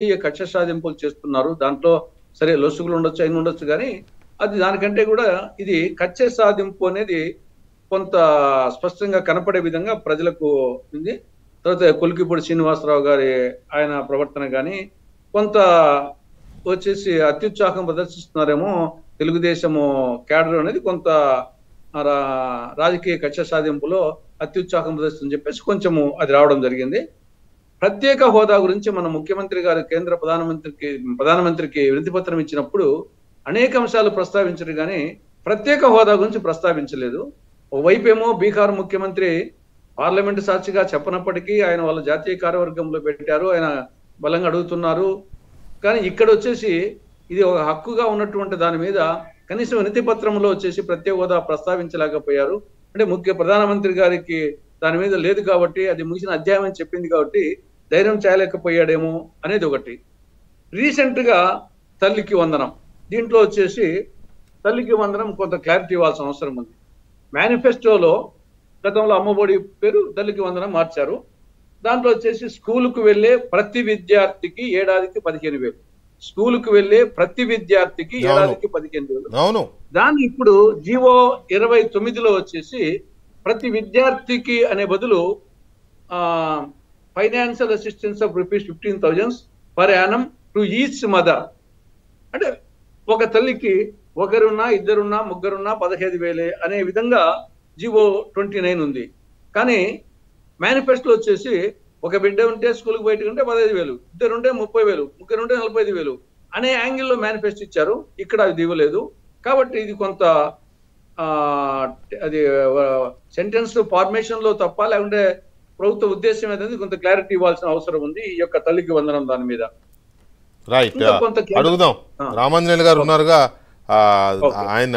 కక్ష సాధింపులు చేస్తున్నారు. దాంట్లో సరే లొసుగులు ఉండొచ్చు, అయిన ఉండొచ్చు కానీ అది దానికంటే కూడా ఇది కక్ష సాధింపు అనేది కొంత స్పష్టంగా కనపడే విధంగా ప్రజలకు ఉంది. తర్వాత కొలికిపూడి శ్రీనివాసరావు గారి ఆయన ప్రవర్తన కానీ కొంత వచ్చేసి అత్యుత్సాహం ప్రదర్శిస్తున్నారేమో తెలుగుదేశము క్యాడర్ అనేది కొంత రాజకీయ కక్ష సాధింపులో అత్యుత్సాహం ప్రదర్శిస్తుందని చెప్పేసి కొంచెము అది రావడం జరిగింది. ప్రత్యేక హోదా గురించి మన ముఖ్యమంత్రి గారు కేంద్ర ప్రధానమంత్రికి వినతి పత్రం ఇచ్చినప్పుడు అనేక అంశాలు ప్రస్తావించారు కానీ ప్రత్యేక హోదా గురించి ప్రస్తావించలేదు. ఒకవైపేమో బీహార్ ముఖ్యమంత్రి పార్లమెంటు సాక్షిగా చెప్పనప్పటికీ ఆయన వాళ్ళ జాతీయ కార్యవర్గంలో పెట్టారు, ఆయన బలంగా అడుగుతున్నారు. కానీ ఇక్కడ వచ్చేసి ఇది ఒక హక్కుగా ఉన్నటువంటి దాని మీద కనీసం వినతి పత్రంలో వచ్చేసి ప్రత్యేక హోదా ప్రస్తావించలేకపోయారు. అంటే ప్రధానమంత్రి గారికి దాని మీద లేదు కాబట్టి అది ముగిసిన అధ్యాయం అని చెప్పింది కాబట్టి ధైర్యం చేయలేకపోయాడేమో అనేది ఒకటి. రీసెంట్ గా తల్లికి వందనం, దీంట్లో వచ్చేసి తల్లికి వందనం కొంత క్లారిటీ ఇవ్వాల్సిన అవసరం ఉంది. మేనిఫెస్టోలో గతంలో అమ్మఒడి పేరు తల్లికి వందనం మార్చారు. దాంట్లో వచ్చేసి స్కూలుకు వెళ్ళే ప్రతి విద్యార్థికి ఏడాదికి 15,000, స్కూలుకు వెళ్ళే ప్రతి విద్యార్థికి ఏడాదికి 15,000. దాన్ని ఇప్పుడు జీవో 29లో వచ్చేసి ప్రతి విద్యార్థికి అనే బదులు financial assistance of ₹15,000 per annum to each mother. అంటే ఒక తల్లికి ఒకరున్నా, ఇద్దరున్నా, ముగ్గురున్నా 15,000 అనే విధంగా జీవో 29 ఉంది. కానీ మేనిఫెస్టోలో వచ్చేసి ఒక బిడ్డ ఉంటే స్కూల్కి బయటకు ఉంటే 15,000, ఇద్దరుంటే 30,000, ముగ్గురుంటే 45,000 అనే యాంగిల్లో మేనిఫెస్టో ఇచ్చారు. ఇక్కడ అది ఇవ్వలేదు. కాబట్టి ఇది కొంత అది సెంటెన్స్ ఫార్మేషన్ లో తప్ప లేకుంటే ప్రభుత్వ ఉద్దేశం అనేది కొంత క్లారిటీ ఇవ్వాల్సిన అవసరం ఉంది ఈ యొక్క తల్లికి వందనం దాని మీద. రైట్, అడుగుదాం. రామాంజనేయులు గారు ఉన్నారుగా, ఆయన